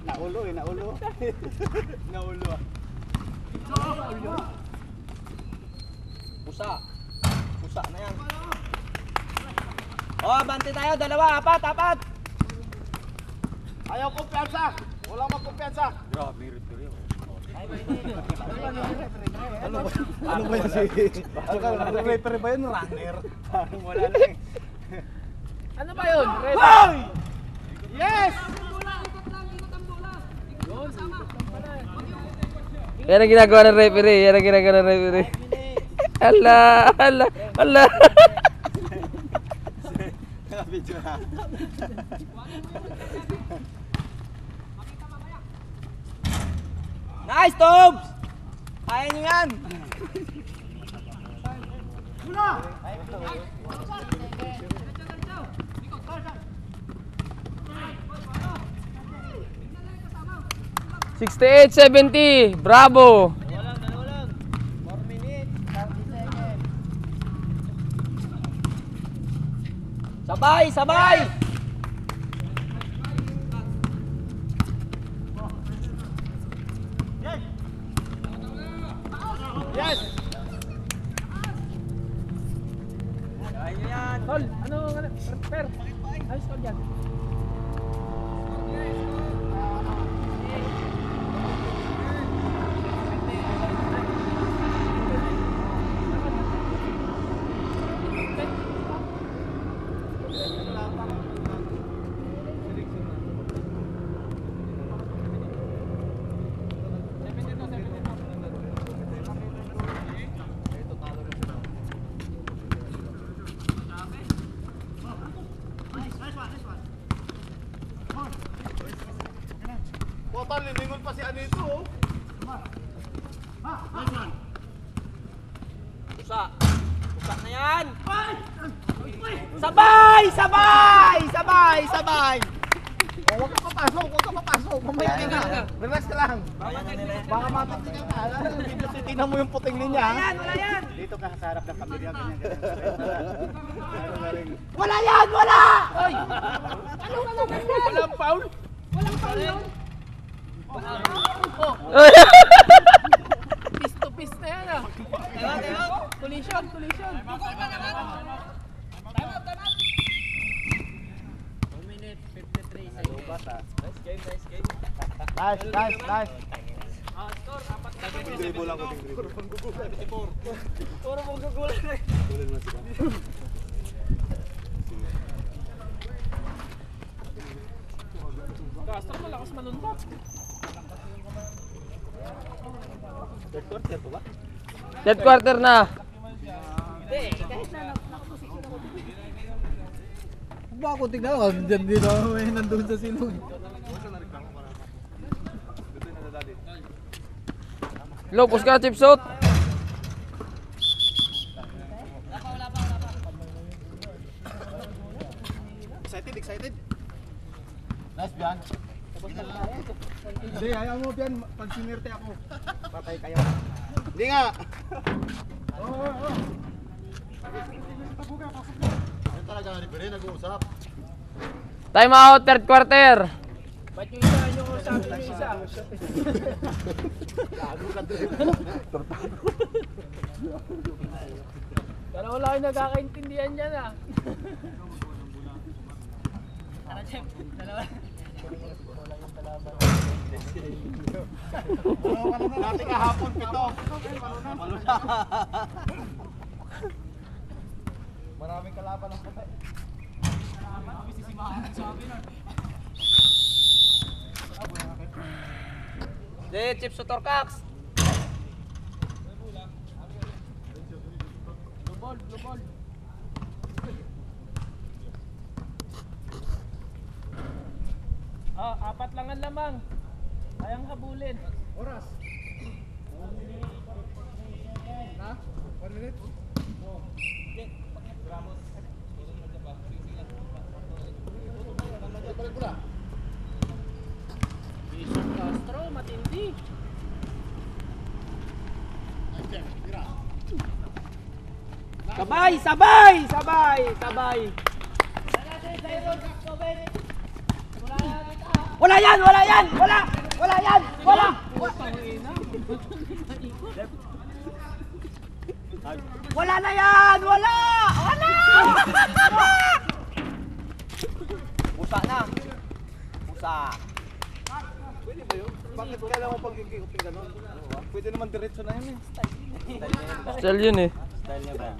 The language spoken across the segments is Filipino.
Naulo eh, naulo. Naulo ah. Pusa. Pusa na yan. Oh, bante tayo. Dalawa, apat, apat. Ayaw kumpiyansa. Walang magkumpiyansa. Grabe, referee. Ano ba yun si... Referee ba yun? Runner. Parang wala lang eh. Ano ba yun? Hoy! Yes! Yan ang ginagawa ng referee. Yan ang ginagawa ng referee. Hala! Hala! Hala! Video na. Nice, Tobs! Kaya niyo yan! Mula! 68-70. Bravo. Dalawa lang. 4 minutes, 30 seconds. Sabay, sabay. Yes. Kaya nyo yan. Tol, ano? Per. Ayos ko dyan. Total, lilingon pa si Anito. Pusa. Pusa na yan. Sabay! Sabay! Sabay! Sabay! Oh, huwag ka papasok. Huwag ka papasok. Mamaya ka na. Relax ka lang. Baka matik ka na. Tingnan mo yung puting niya. Wala yan! Wala yan! Dito ka sa harap ng kamilya. Wala yan! Wala! Ay! Ano ka naman yan? Walang foul? Walang foul yun? Piece to piece na yan ah. Collision, collision. Nice game, nice game. Nice, nice, nice. Score, 4. Dribble lang ko, dribble. Puro mong gugulan eh. Gugulan mo sila. Castro malakas manuntok. Third quarter pa ba? Third quarter na. Hindi, kahit na nakaposisyon ako. Ba ako tignan ko, dyan din ako nandun sa silong. Lopos ka, chip shot. Excited, excited. Nice, Bian. Hindi, ayaw mo Bian, pag sinirte ako. Patay kayo. Hindi nga. Oo. Yan talaga ang referee, nag-uusap. Time out, third quarter. Ba't yung isa yung sabi yung isa? Gago ka doon. Pero wala kayo nagkakaintindihan dyan ah. Dati kahapon, 7. Maraming kalaban ng puti. Marami sisimahan sa amin. Chip Sutor Cax. Blue ball. Ah, 4 lang ang lamang. Kayang habulin. Oras. Na? 1 minute? Oo. Balik pula. Bishop Castro, matindi. Sabay, sabay, sabay, sabay. Wala yan! Wala yan! Wala! Wala yan! Wala! Wala na yan! Wala! Wala! Pusa na. Pusa. Pwede ba yun? Bakit kailangan mo pag-ikipin gano'n? Pwede naman diretso na yun eh. Style yun eh. Style niya ba?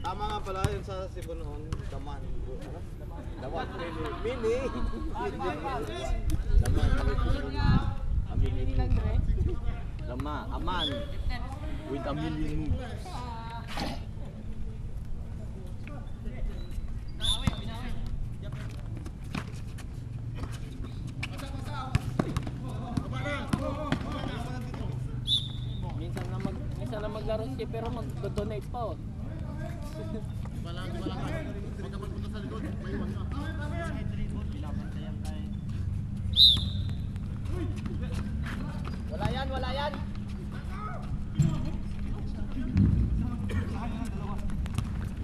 Tama nga pala yun sa Cebu noon, daman. Daman, mini. Daman, Dama, aman. With a million moves. Minsan na maglaro siya pero mag-donate pa oh. Wala yan, wala yan.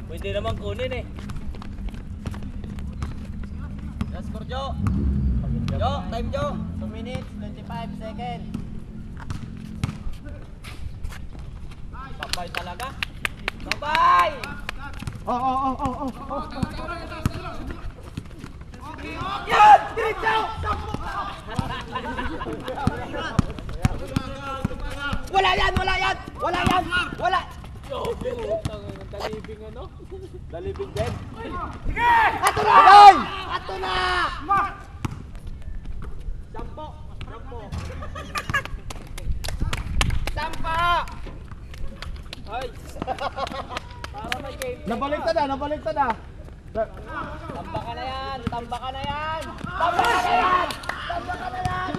Pwede naman kunin eh. Yes, score Jo. Jo, time Jo. 2 minutes, 25 seconds. Babay talaga. Babay! Yan! Diretso! Wala yan! Wala yan! Wala yan! Wala! Dalibing ano? Dalibing din? Sige! Ato na! Ato na! Sampo! Sampo! Sampa! Ay! Para may game. Nabaliktad na, nabaliktad na. Tamba ka na yan! Tamba ka na yan! Tamba ka na yan! Tamba ka na yan!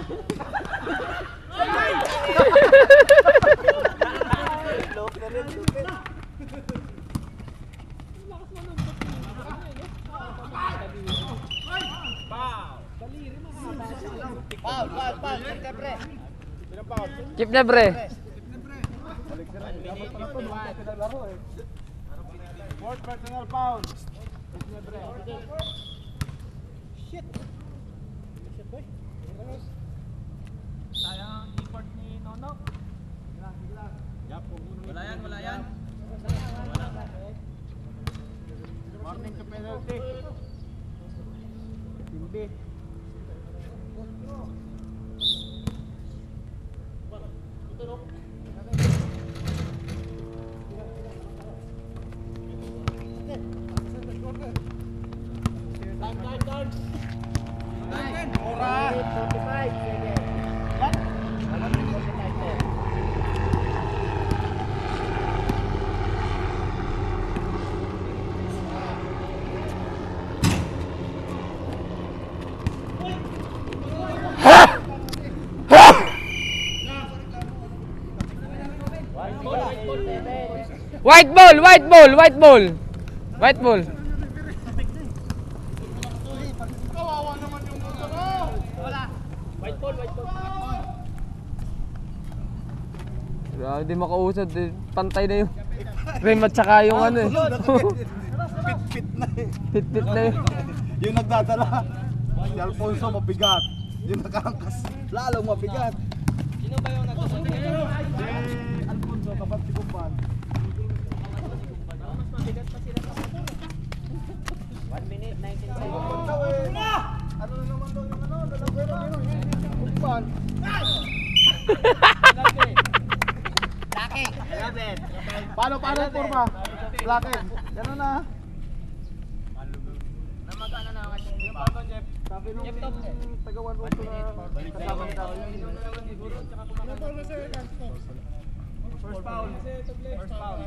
Foul! Foul! Foul! Siyempre! Keep na pre. Fourth personal foul. Shit! Sayang import ni Nono. Wala yan, wala yan. Warning to penalty. Timbi. White ball, white ball, white ball. White ball. Kawawa naman yung motor mo. Wala. White ball, white ball. Grabe, di makausad. Pantay na yung rim at saka yung ano eh. Pit-pit na eh. Pit-pit na yun. Yung nagdadala. Si Alfonso mabigat. Yung nakangkas. Lalong mabigat. Sino ba yung nagsasabi? Si Alfonso, kapat si Kumban. Mas mabigat pa sila sa motor. 1 minute, 19 seconds. Ano na naman daw yung ano? Kumban. Laki! Paano yung forma? Lakin. Gano'n na. Namagana na ako. Yung bago, Jeff. Sabi nung tagawan mo ito na kasama ni Tao. First foul. First foul.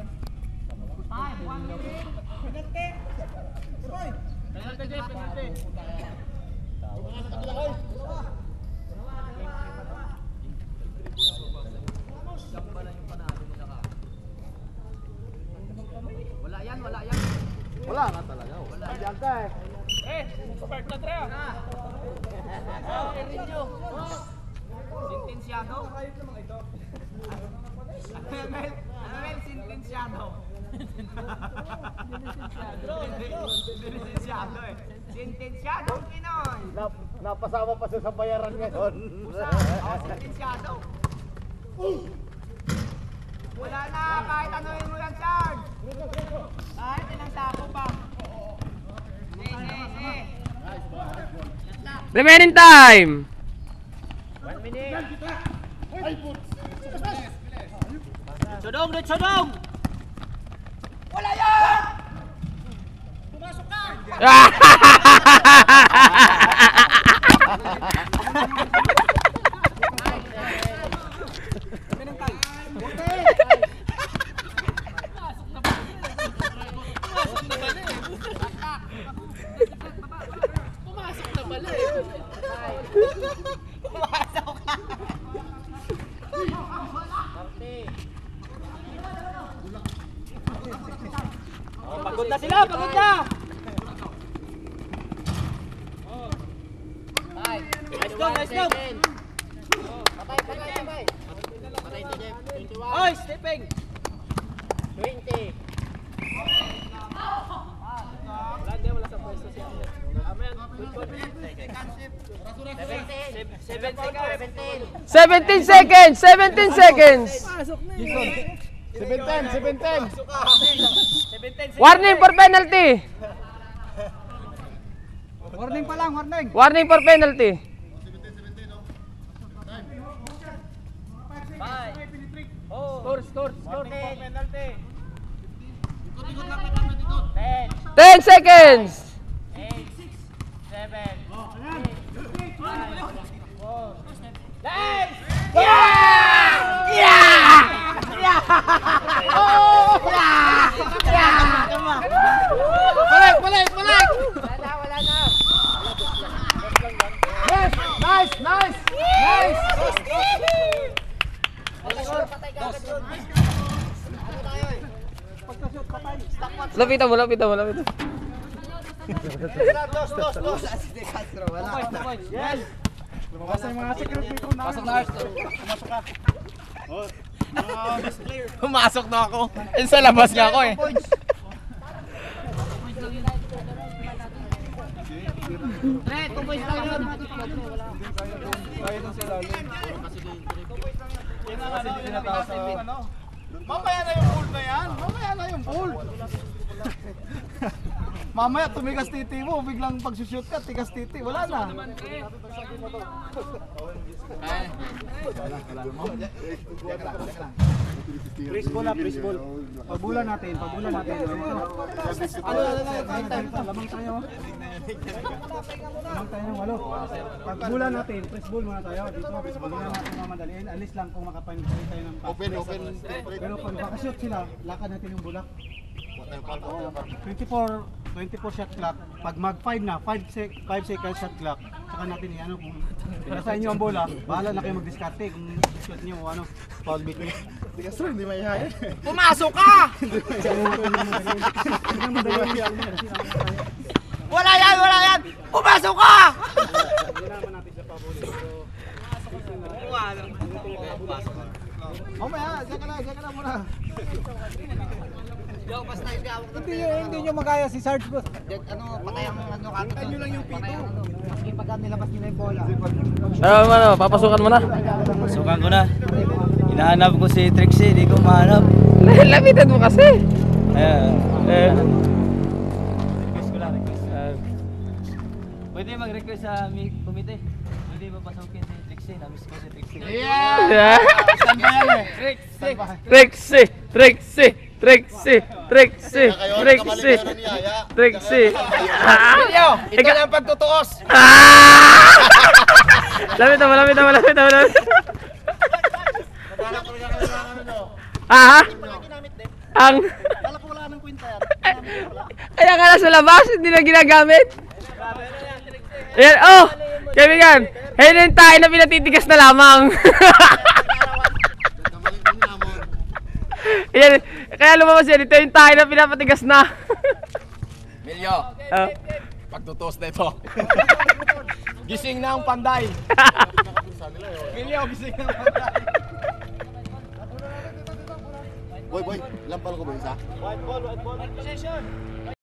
Time, 1 minute. Penalty. Penalty, Jeff. Penalty. Wala yan, wala yan. Wala nga talaga. Wala. Diyan ka eh. Start na tre. Oh, Erinyo. Sentensyado. Ano ba yung sentensyado? Sentensyado eh. Sentensyadong Pinoy. Napasama pa siya sa bayaran ngayon. Sentensyado. Wala na, kahit ano yung mo yan, Chard. Kahit ilang sako pa. Remaining time. 1 minute. Sodong, Red Sodong! Wala yan! Pumasok ka! Pagod na sila! Pagod na! Nice go! Nice go! Patay! Oy! Stepping! 20! Wala sa pwesto siya. Amen. 17 seconds! 17 seconds! 17. Warning for penalty! Warning pa lang, warning! Warning for penalty! Score! Penalty! 10 seconds! 8, 7, 6, 5, 4, nice! Balik! Wala na! Nice! Lapitan mo. Dos. Yes! Lumabas na yung mga security dito na. Pasok na. Pumasok ka. Pumasok na ako. Sa labas nga ako eh. Pre, 2 points lang yun! Kaya doon sila. Mamaya na yung pool na yan. Mamaya tumigas titi mo, biglang pagsushoot ka, tigas titi, wala na. Press ball. Pabulan natin. Lamang tayo ng walo. Pagbulan natin, press ball muna tayo. Dito, press ball muna natin mamadaliin. Alis lang kung makapanig tayo ng pass. Open. Pero pag makashoot sila, lakad natin yung bulak. 24 shot clock. Pag mag 5 na, 5 seconds shot clock, saka natin i-ano kung nasa inyo ang bola, bahala na kayo mag-discarte kung shot nyo o ano, foul between. Hindi maihaya. Pumasok ka! Wala yan! Pumasok ka! Mamaya, diyan ka na muna. Hindi nyo magaya si Sarge Boss. Patay ang kagad. Patay nyo lang yung pito. Maski pag nilabas nyo na yung bola. Papasukan mo na. Pasukan ko na. Hinahanap ko si Trixie, di ko mahanap. Lapitan mo kasi. Request ko lang, request. Pwede mag-request sa committee. Pwede ba pasukin si Trixie? Namiss ko si Trixie. Yeah. Saan ba yan eh? Trixie. Ikaw lang pagtutuos. Lapitan mo. Ang Kala ko wala nang kwenta yan. Kaya nga nasa labas, hindi na ginagamit. Ayan, oh! Kaibigan, ayun tayo na pinatitigas na lamang. Ayan, kaya lumabas yan, ito yung tayo na pinapatigas na. Milyo, pagtutuos na ito. Gising na ang panday. Milyo, gising na ang panday. Boy, lampal ko ba isa? White ball. Possession.